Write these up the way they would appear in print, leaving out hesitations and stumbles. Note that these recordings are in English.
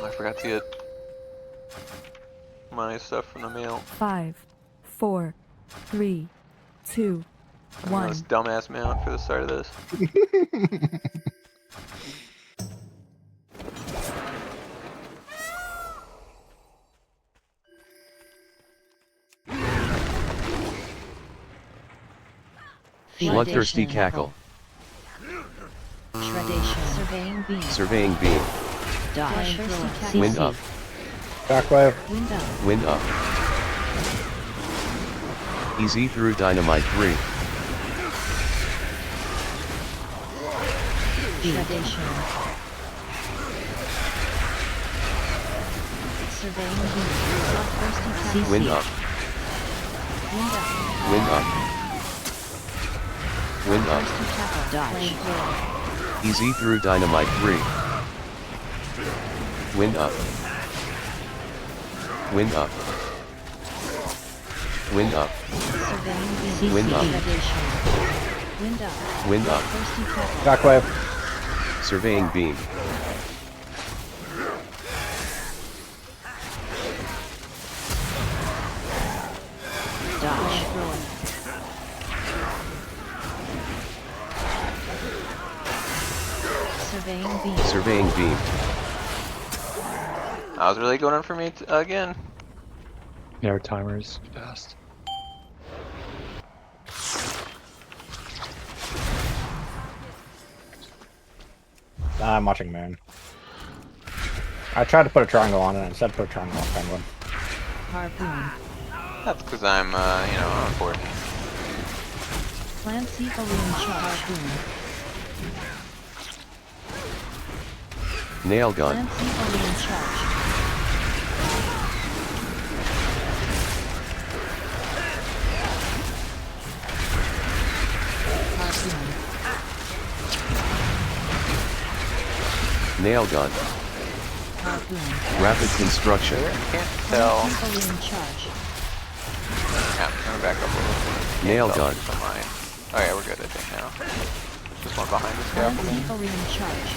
I forgot to get my stuff from the mail. 5, 4, 3, 2, I 1. know this dumbass mount for the start of this. Bloodthirsty cackle. Shredation. Surveying beam. Surveying beam. Dodge. Wind up. Backwave. Wind up. Wind up. Easy through dynamite 3. Shredation. Surveying beam. Bloodthirsty Wind up. Wind up. Wind up. Wind up. Dodge. Easy through dynamite 3. Wind up. Wind up. Wind up. Surveying beam. Wind up. Shredation. Wind up. Wind up. Bloodthirsty cackle. Backwave. Surveying beam. Dodge. Surveying beam. Surveying beam. That was really going on for me again. Yeah, our timer is fast. I'm watching Moon. I tried to put a triangle on it and instead put a triangle on Penguin. Harpoon. That's because I'm, you know, unimportant. Clancy balloon charge. Harpoon. Nail gun. Clancy balloon charge. Harpoon. Nail gun. Harpoon. Rapid construction. Can't tell. Clancy balloon charge. Yeah, let me back up a little. Nail Can't tell gun. if it's on mine. Oh yeah, we're good I think now. Just one behind the Clancy scaffolding. balloon charge.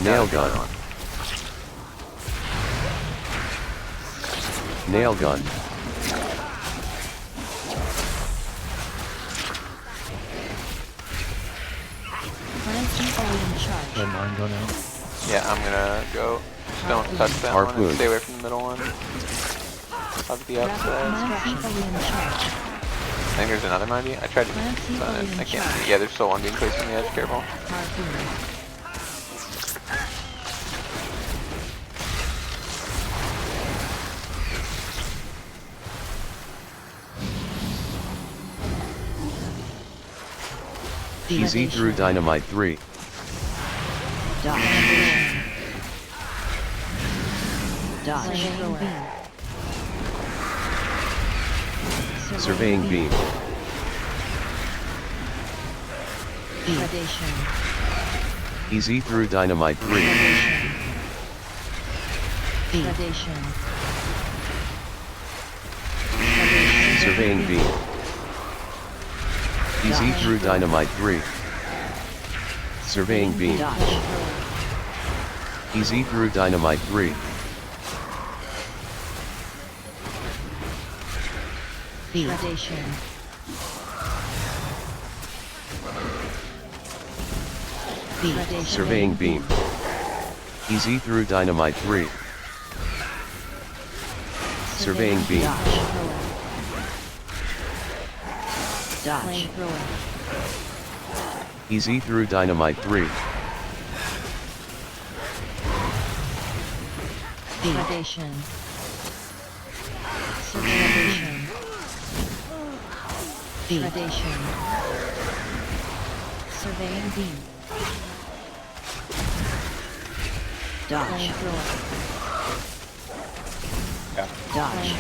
Nail gun. Nail gun. Clancy balloon charge. Let mine go now. Yeah, I'm gonna go. Don't touch that one Harpoon. and stay away from the middle one. Up the outside. Clancy balloon charge. I think there's another might be. I tried to Clancy but balloon I can't charge. see. Yeah, there's still one being placed on the edge, careful. Harpoon. Easy through dynamite 3. Dodge. Dodge. Surveying beam. Predation. Easy through dynamite 3. Predation. Surveying beam. Easy through dynamite 3. Surveying beam. Dodge. Easy through dynamite 3. Predation. Predation. Surveying beam. Easy through dynamite 3. Surveying beam. Dodge. Easy through dynamite 3. Predation. Predation. Predation. Surveying beam. Dodge. Yeah. Dodge.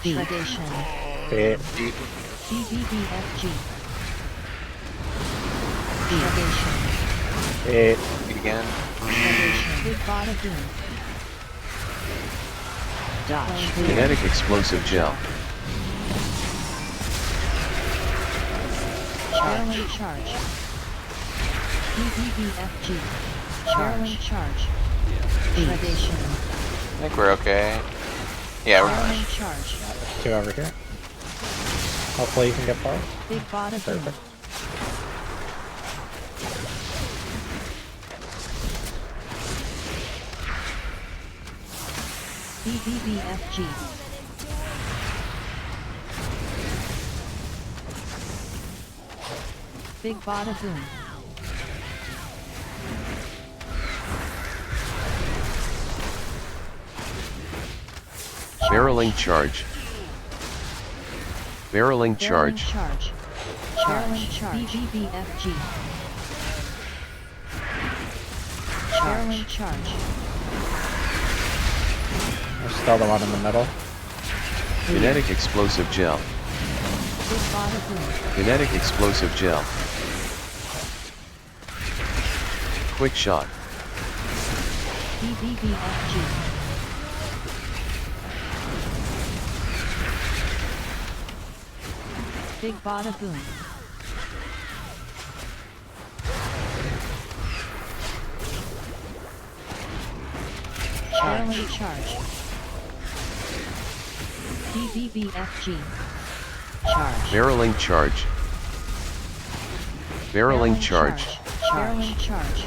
Predation. Hit. BBBFG. Predation. Hit. Feet again. Predation. Big bada boom. Dodge. Kinetic explosive gel. Barreling charge. BBBFG. Barreling charge. Predation. I think we're okay. Yeah, we're fine. Barreling charge. There's 2 over here. Hopefully you can get far. Big bada boom. Perfect. BBBFG. Big bada boom. Barreling charge. Barreling charge. Charge. Barreling charge. BBBFG. Barreling charge. There's still the one in the middle. Kinetic explosive gel. Big bada boom. Kinetic explosive gel. Quick shot. BBBFG. Big bada boom. Barreling charge. BBBFG. Charge. Barreling charge. Barreling charge. Barreling charge.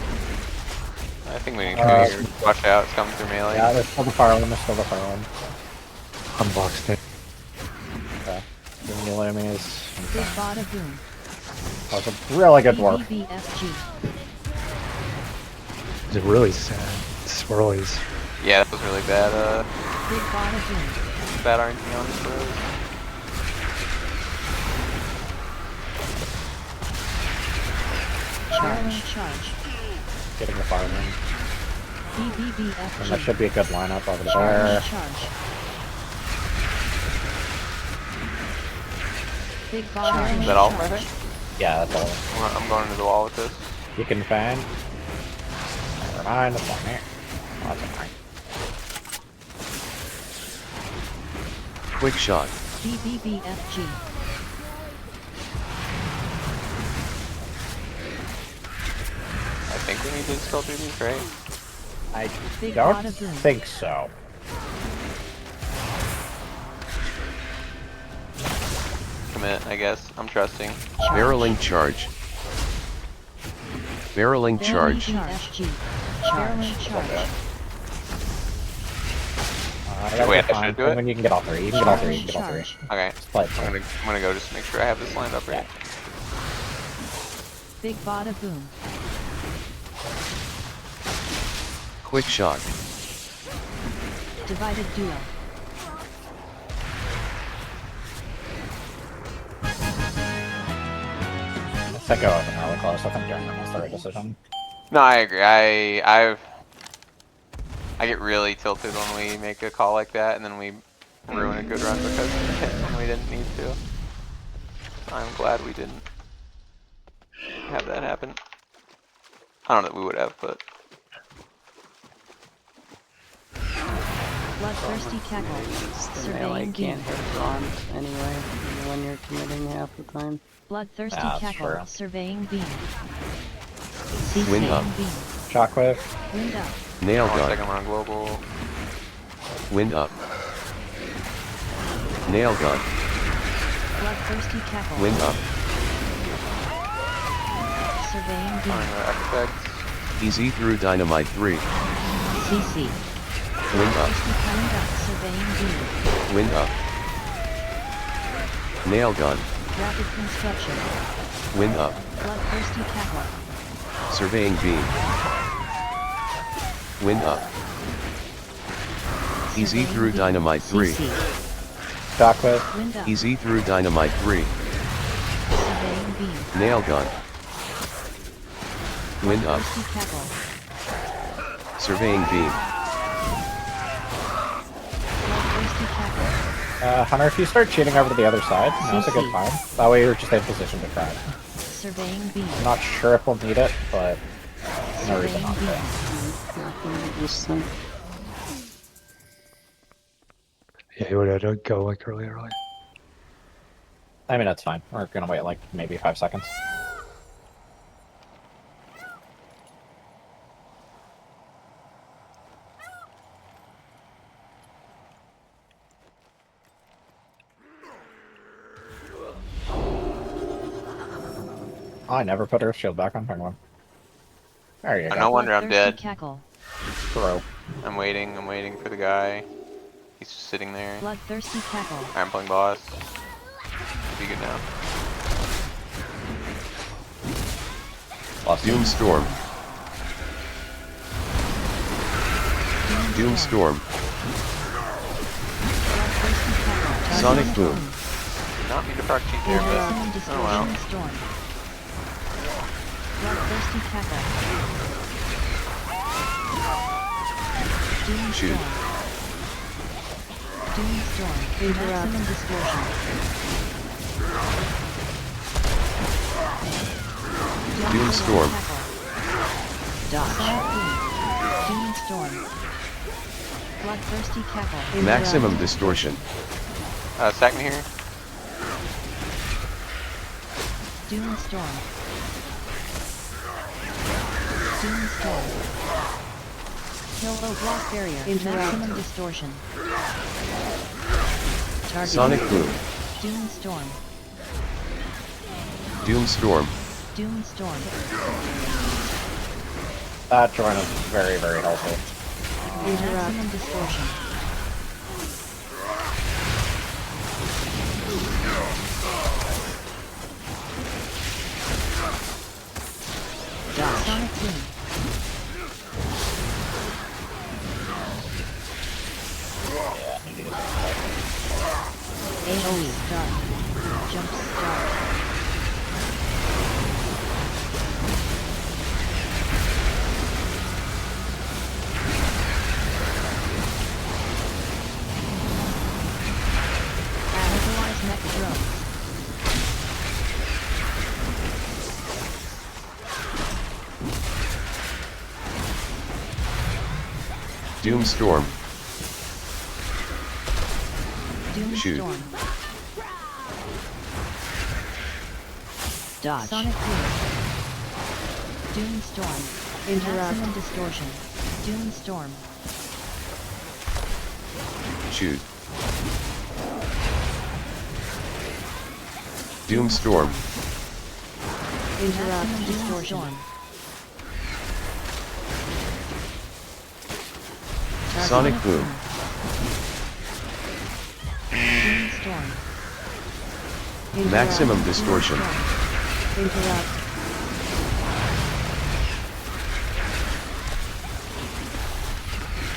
I think we need to here. Watch out, it's coming through melee. Yeah, there's still the far one. There's still the far one. Unboxed it. Okay. Doing the enemies. Big bada boom. That was a really good work. BBBFG. It's really sad. Swirlies. Yeah, that was really bad, Big bada boom. bad RNG on this road. Barreling charge. Getting the far one. And that BBBFG. should be a good lineup over there. Barreling charge. Big bada boom. Is that all, I think? Yeah, that's all. I'm going into the wall with this. You can fan. Never mind, that's fine here. Oh, that's fine. Quick shot. BBBFG. I think we need to still do these, right? I Big don't bada boom. think so. Commit, I guess. I'm trusting. Barreling charge. Barreling charge. BBBFG. Barreling charge. I gotta Wait, get I should fine. do it? And then you can get all 3. You can get all 3. You can get all 3. Charge. Okay. Just play it. I'm gonna go just make sure I have this lined up right. Big bada boom. Quick shot. Divided duo. That go wasn't really close. I think Jeremy was the right decision. No, I agree. I get really tilted when we make a call like that, and then we ruin a good run because we hit when we didn't need to. I'm glad we didn't have that happen. I don't know that we would have, but Bloodthirsty cackle. The melee Surveying can't beam. hit bronze anyway when you're committing half the time. Bloodthirsty That's cackle. true. Surveying beam. Wind up. Surveying beam. Shockwave. Wind up. Nail one gun. second, we're on global. Wind up. Nail gun. Bloodthirsty cackle. Wind up. Surveying On beam. the architects. Easy through dynamite 3. CC. Wind up. Wind up. Surveying beam. Wind up. Nail gun. Rapid construction. Wind up. Bloodthirsty cackle. Surveying beam. Wind up. Easy Surveying through beam. dynamite 3. CC. Shockwave. Wind up. Easy through dynamite 3. Surveying beam. Nail gun. Wind up. Bloodthirsty cackle. Surveying beam. Bloodthirsty cackle. Hunter, if you start cheating over to the other side, now's a good CC. time. That way you're just in position to cry. Surveying beam. I'm not sure if we'll need it, but no reason Surveying not to. beam. Not gonna use them. Yeah, you would have to go like earlier. I mean, that's fine. We're gonna wait like maybe 5 seconds. I never put Earth Shield back on Penguin. There you Oh, go. no wonder I'm Bloodthirsty dead. cackle. Throw. I'm waiting for the guy. He's just sitting there. Bloodthirsty cackle. I'm playing boss. Be good now. Doomstorm. Doomstorm. Bloodthirsty cackle. Sonic Boom. Did not mean to proc cheat there, but Maximum oh distortion well. storm. Bloodthirsty cackle. Shoot. Doomstorm. Maximum distortion. Doomstorm. Dodge. Sonic boom. Doomstorm. Bloodthirsty cackle. Maximum distortion. Sack me here. Doomstorm. Doomstorm. Kill block barrier. Maximum distortion. Target. Sonic Boom. Doomstorm. Doomstorm. Doomstorm. That joint is very, very helpful. Maximum distortion. Dodge. Sonic boom. AOE start. Jump start. Otherwise neck drone. Doomstorm. Shoot. Doomstorm. Dodge. Sonic boom. Doomstorm. Interrupt. Maximum distortion. Doomstorm. Shoot. Doomstorm. Interrupt. Distortion. Sonic Boom. Doomstorm. Maximum distortion. Interrupt.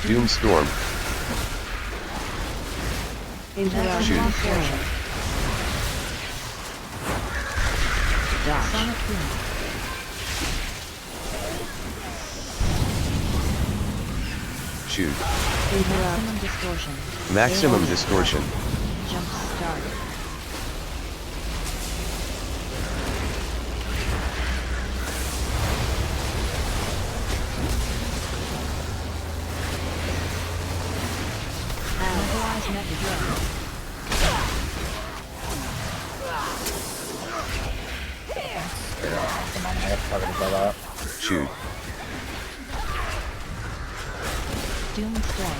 Doomstorm. Interrupt. Shoot. Distortion. Dodge. Sonic boom. Shoot. Maximum distortion. Maximum distortion. Jump start. Mobilize mega drone. Come on, I have targeted by that. Shoot. Doomstorm.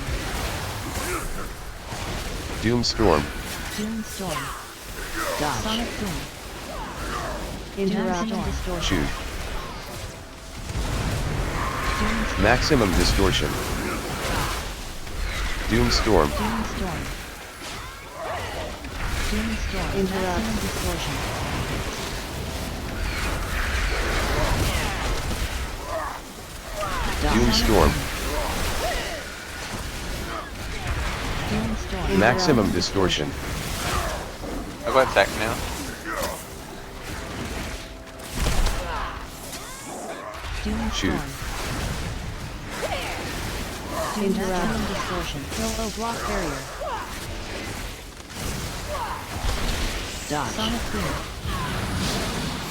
Doomstorm. Doomstorm. Dodge. Sonic boom. Interrupt. Distortion. Shoot. Doomstorm. Maximum distortion. Doomstorm. Doomstorm. Doomstorm. Interrupt. Maximum distortion. Dodge. Doomstorm. Doomstorm. Maximum distortion. I'll go ahead and sack now. Doomstorm. Shoot. Interrupt. Distortion. Kill block barrier. Dodge. Sonic boom.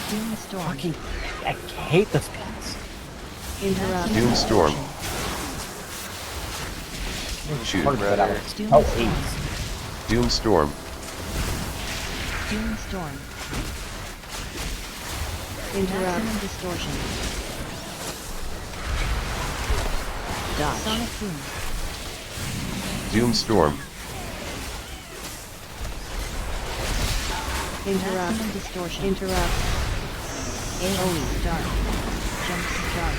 Doomstorm. Fucking, I hate this guns. Interrupt. Doomstorm. Shoot. Hard to get out. Doom Oh, storm. eight. Doomstorm. Doom Storm. Interrupt. Maximum distortion. Dodge. Sonic Boom. Doom Storm. Interrupt. Maximum distortion. Interrupt. AoE start. Jump start.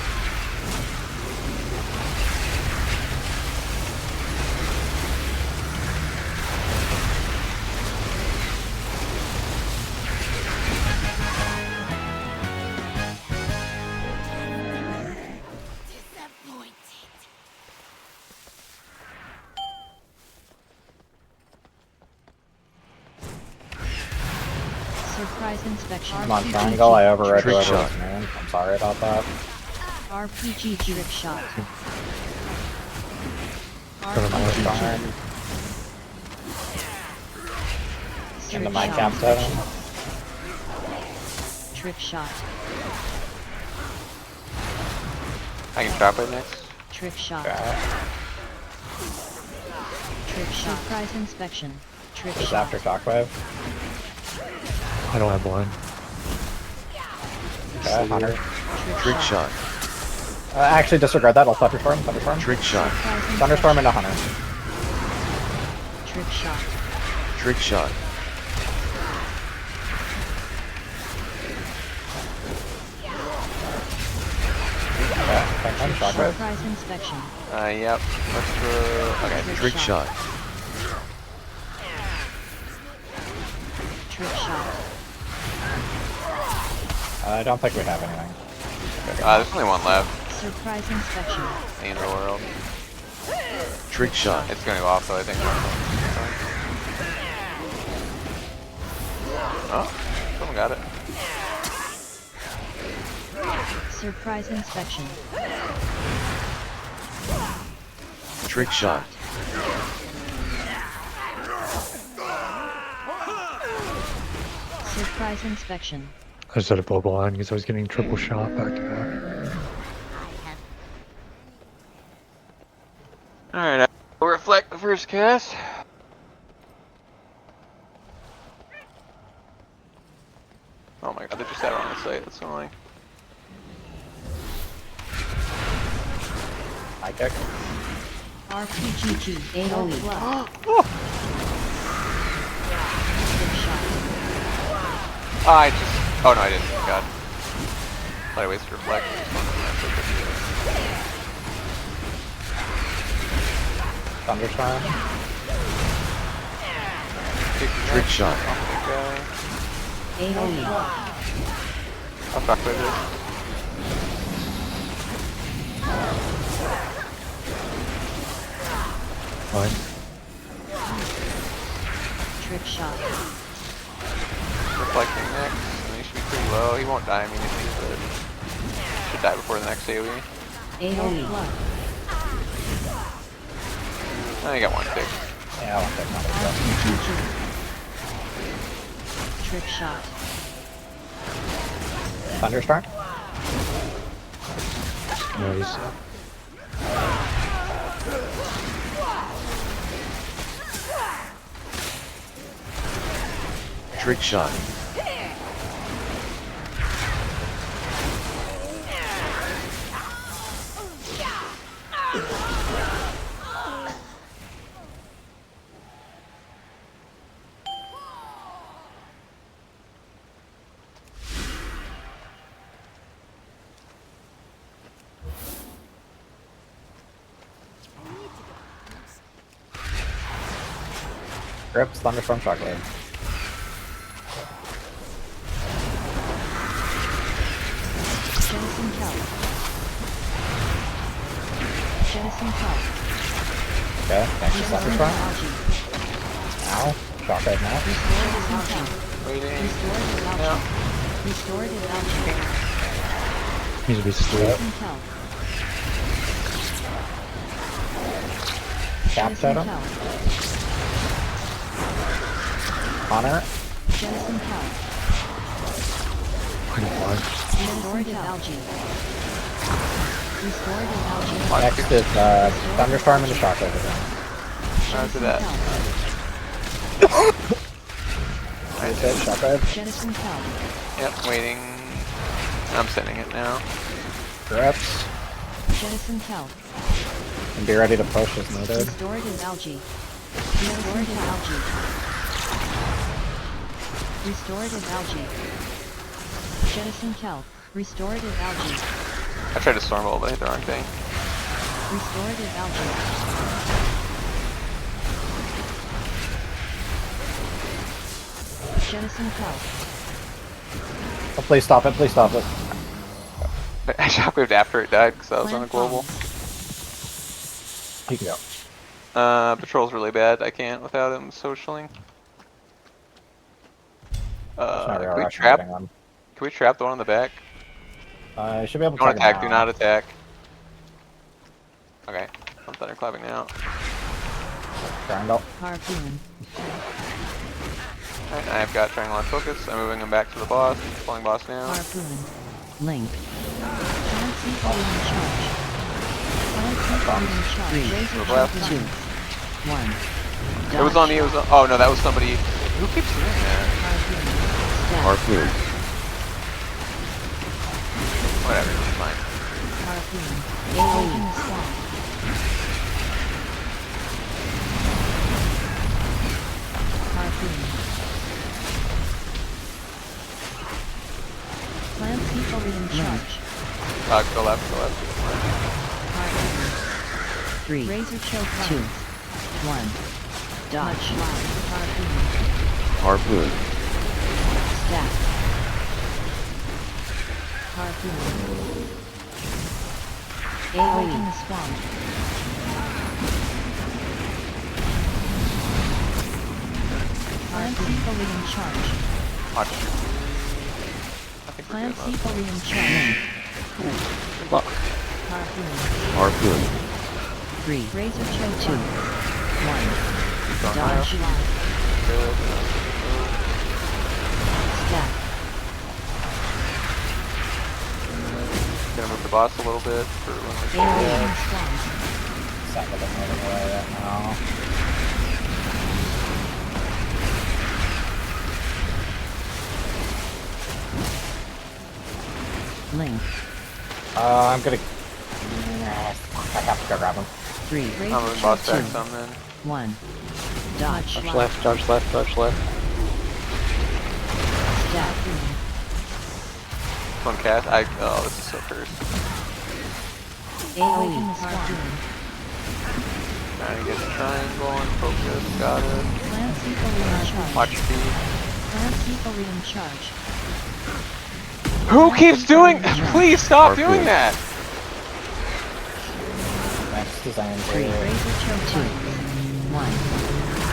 Surprise inspection. Come on, triangle. I overread Trick whoever shot. was man. I'm sorry about that. RPG trick shot. Never mind. RPG Darn. In the Trick mic shot. cap setting. Trick shot. I can drop it next. Trick shot. Okay. Trick shot. Surprise inspection. Trick It's shot. after shockwave. I don't have one. Okay, Hunter. Trick shot. Actually, disregard that. I'll thunderstorm. Thunderstorm. Trick shot. Surprise Thunderstorm inspection. into Hunter. Trick shot. Trick shot. Okay, thank you. Shockwave. Surprise inspection. Yep. Let's go. Okay. Trick shot. Trick shot. I don't think we have anything. There's only one left. Surprise inspection. The Underworld. Trick shot. It's gonna go off though, I think. Oh, someone got it. Surprise inspection. Trick shot. Surprise inspection. I just had a bubble on because I was getting triple shot back to back. Alright, I'll reflect the first cast. Oh my god, they just had it on the site, that's annoying. High kick. RPGG. AoE. Trick shot. I just. Oh no, I didn't. God. Thought I wasted reflect. Thunderstorm. Trick shot. AoE. I'll fuck with it. Fine. Trick shot. Reflecting next. And he should be pretty low. He won't die immediately, but should die before the next AoE. AoE. I got one tick. Yeah, I want that Thunderstorm. RPG. Trick shot. Thunderstorm. Nice. Trick shot. Grips. Thunderstorm. Shockwave. Jettison Kelp. Jettison Kelp. Okay, thank you. Restorative Thunderstorm. algae. Ow. Shockwave now. Restorative algae. Waiting. Restorative No. algae. Restorative algae. Needs to be slow. Jettison Kelp. Cap Jettison totem. Kelp. Hunter. Jettison Kelp. I got one. Restorative algae. Restorative algae. Next is Thunderstorm into Shockwave again. After that. Is it shotgun? Jettison Kelp. Yep, waiting. I'm sending it now. Grips. Jettison Kelp. And be ready to push as needed. Restorative algae. Restorative algae. Restorative algae. Jettison Kelp. Restorative algae. I tried to storm ult, but I hit the wrong thing. Restorative algae. Jettison Kelp. Oh, please stop it, please stop it. I shockwaved after it died because I was on a Plant global. You can go. Patrol's really bad. I can't without him socialing. There's no real Can we rush trap? hitting them. Can we trap the one on the back? I should be able to Don't take him attack. Do now. not attack. Okay, I'm thunderclapping now. Triangle. Harpoon. Alright, I've got triangle on focus. I'm moving him back to the boss. Pulling boss now. Harpoon. Link. Plant sequel in charge. Plant sequel in charge. Razor Move left. choke 2. 1. It was on me. It was. Oh no, that was somebody. Who keeps doing that? Harpoon. Harpoon. Whatever, it's fine. Harpoon. AoE in the swamp. Harpoon. Plant sequel in charge. Go left. Go left. Harpoon. 3. Razor choke 2. 1. Dodge. Harpoon. Harpoon. Stack. Harpoon. AoE in the swamp. Plant sequel in charge. Watch. I think we're Plant good. sequel in charge. Fuck. Harpoon. Harpoon. 3. Razor choke 2. 1. Going Dodge. Good. Stack. Gonna move the boss a little bit for when AoE we in the swamp. Second of moving away right now. Link. I'm gonna. I have to go grab him. 3. I'm Razor moving choke boss 2. back some then. 1. Dodge. Dodge left, dodge left, dodge left. Stack. One cast. Oh, this is so cursed. AoE in the swamp. Trying to get the triangle and focus. Got it. Plant sequel in charge. Watch your feet. Plant sequel in charge. Who keeps doing? Please stop Harpoon. doing that. Next design 3. 3. Razor choke 2. 1.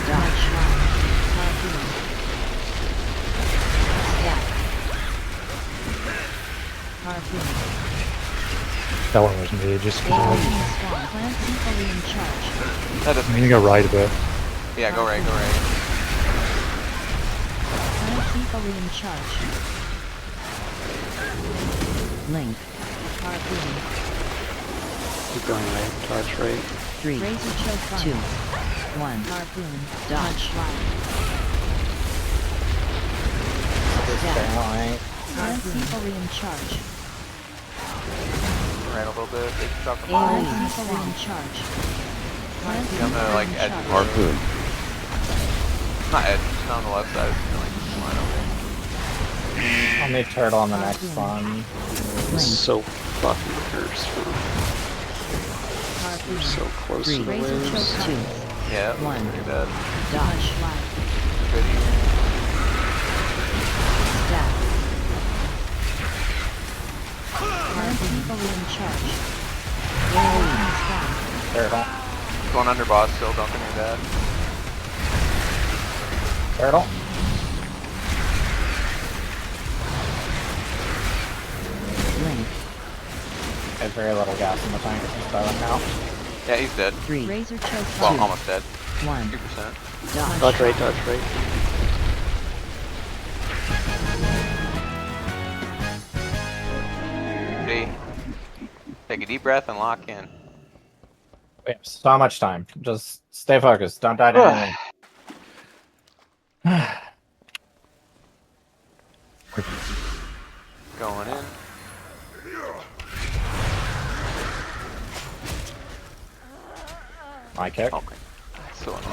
Dodge. Harpoon. Stack. Harpoon. That one was me, just because AoE in I the swamp. Plant sequel in charge. That doesn't. I'm gonna go right a bit. Yeah, go right. Go right. Plant sequel in charge. Link. Harpoon. Keep going right, dodge right. 3. Razor choke 2. 1. Harpoon. Dodge. Stack. Plant sequel in charge. Right a little bit. Big chunk of AoE mine. sequel in charge. Plant Yeah, I'm gonna like edge. Harpoon. Not edge. Just on the left side. Like just line over. I'll need turtle on the next one. This is so fucking cursed. We're so close to the Razor waves. choke 2. Yeah. One. Pretty bad. Dodge. Good. Stack. Plant sequel in charge. AoE in the swamp. Turtle. Going under boss still. Don't think you're dead. Turtle. Link. There's very little gas in the tank. Just going now. Yeah, he's dead. 3. Razor choke 2. Well, almost dead. 1. 2%. Dodge. Dodge right, dodge right. Ready? Take a deep breath and lock in. We have so much time. Just stay focused. Don't die to anything. Going in. My kick. Oh my, that's so annoying.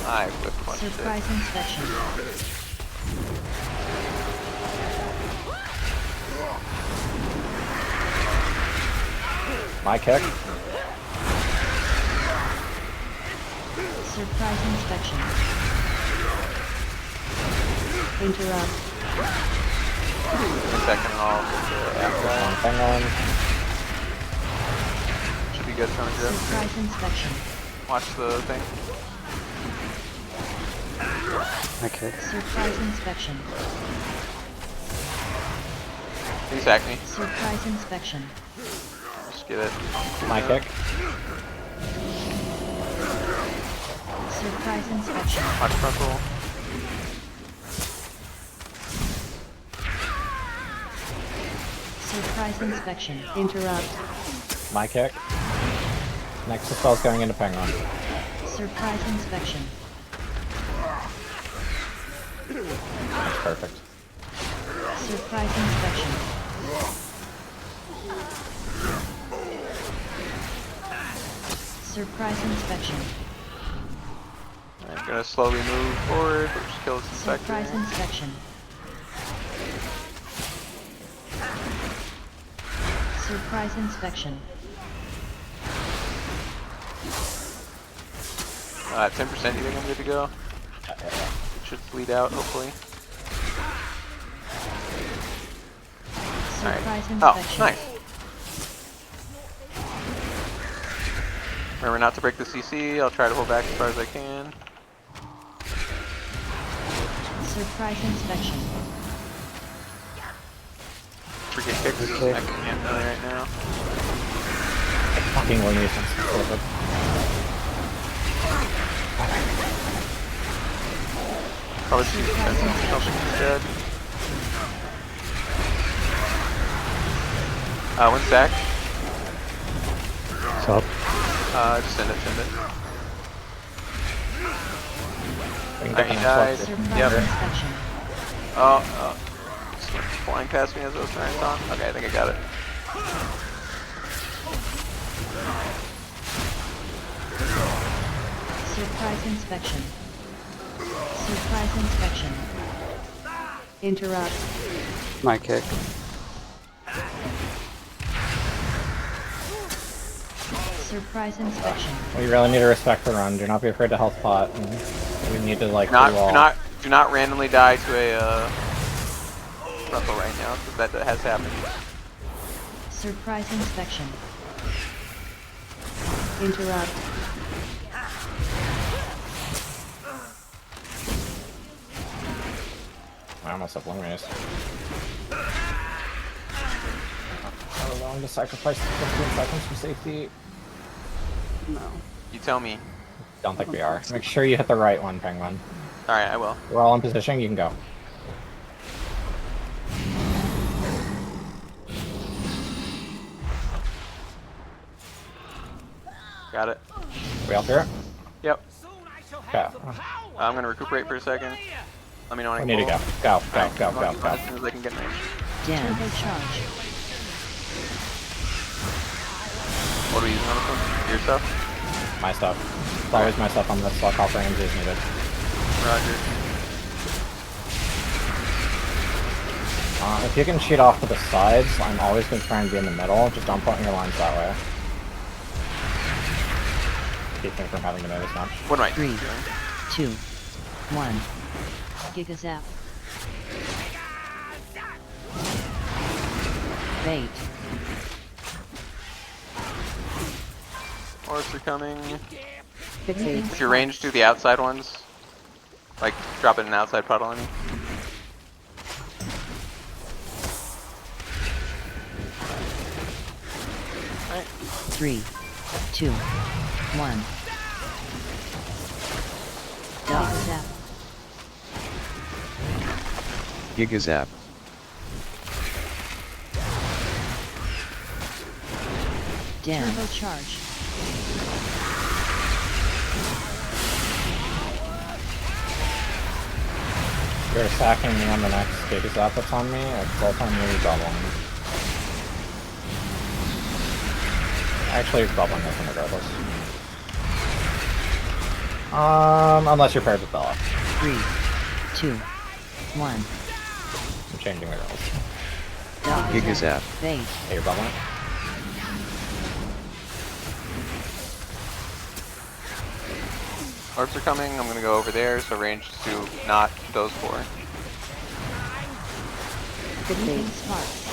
I whip punched it. Surprise inspection. My kick. Surprise inspection. Interrupt. A second and all with the after. Penguin. Should be good from grip. Surprise inspection. Watch the thing. Okay. Surprise inspection. Please hack me. Surprise inspection. Just get it. My kick. Surprise inspection. Watch front roll. Surprise inspection. Interrupt. My kick. Next spell's going into Penguin. Surprise inspection. That's perfect. Surprise inspection. Surprise inspection. Alright, gonna slowly move forward, which kills the Surprise sector. inspection. Surprise inspection. 10%, you think I'm good to go? It should bleed out, hopefully. Surprise Oh, inspection. nice. Remember not to break the CC, I'll try to hold back as far as I can. Surprise inspection. Forget kicks, Okay. I can't really right now. Fucking Lunations. Perfect. Probably see something instead. One sec. What's up? Just send it, send it. We can Alright, get he the dies. next one. Surprise Yep. inspection. Oh, just went flying past me as I was trying to taunt. Okay, I think I got it. Surprise inspection. Surprise inspection. Interrupt. My kick. Surprise inspection. We really need to respect the run. Do not be afraid to health pot. And we need to like Do not randomly die to a Ruffle right now, because that has happened. Surprise inspection. Interrupt. I almost have Luminous. Are we willing to sacrifice 15 seconds for safety? No. You tell me. Don't think we are. Make sure you hit the right one, Penguin. Alright, I will. We're all in position, you can go. Got it. We all through it? Yep. Okay. I'm gonna recuperate for a second. Let me know when We I need to can go. pull. Go, Alright, go, I'm go, going go, to go. as soon as I can get range. Turbo charge. What are we using on this one? Your stuff? My stuff. It's always my stuff on this lock off range is needed. Roger. If you can cheat off to the sides, I'm always going to try and be in the middle. Just don't put in your lines that way. Keep me from having to move as much. What am I 3, doing? 2, 1. Gigazap. Bait. Horse are coming. Okay. If your range do the outside ones, like drop it in an outside puddle, I mean. Alright. 3, 2, 1. Gigazap. Gigazap. Down. Turbo charge. You're attacking me on the next Gigas Up that's on me, it's all time you bubbling. Actually, it's bubbling this one regardless. Unless you're paired with Bella. 3, 2, 1. I'm changing my rolls. Gigazap. Bait. Hey, you're bubbling. Orbs are coming, I'm gonna go over there, so range to not those four. Fleeting sparks.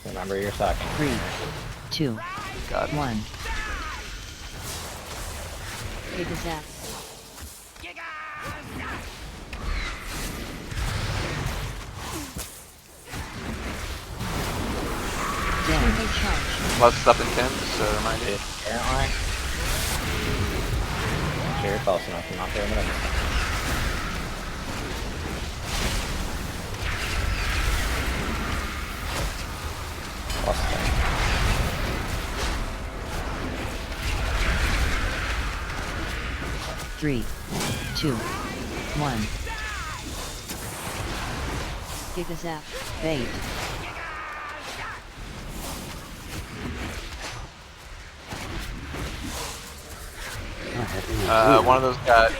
Remember you're stacking. 3, 2, God. 1. Gigazap. Turbo charge. Plus up in 10, just a reminder. Apparently. Sure, you're close enough. I'm not doing it. Plus 10. Three, two, one. Gigazap. Bait. One of those got...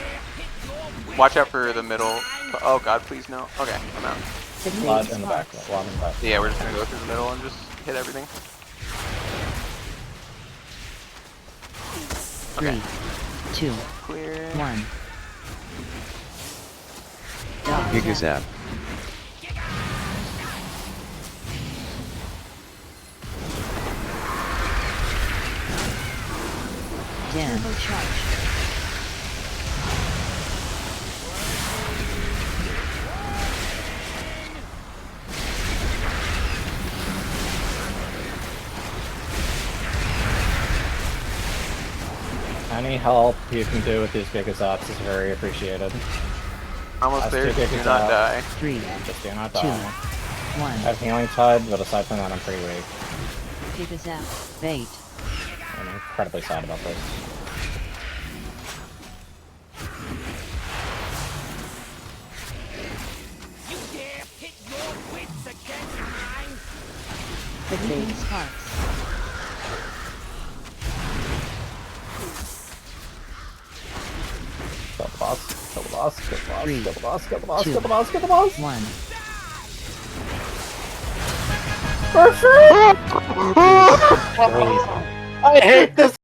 Watch out for the middle. Oh god, please no. Okay, I'm out. Lodge in the back. Lodge in the back. Yeah, we're just gonna go through the middle and just hit everything. Okay. 3, 2, Clear. 1. Gigazap. Turbo charge. Any help you can do with these Gigazops is very appreciated. Almost there, Let's do take it not out. die. 3, Just do not 2, die. 1. I have Healing Tide, but aside from that, I'm pretty weak. Gigazap. Bait. I'm incredibly sad about this. Fleeting sparks. Kill the boss, kill the boss, kill the boss, 3, kill the boss, kill the boss, 2, kill the boss, kill the boss! 1. I hate this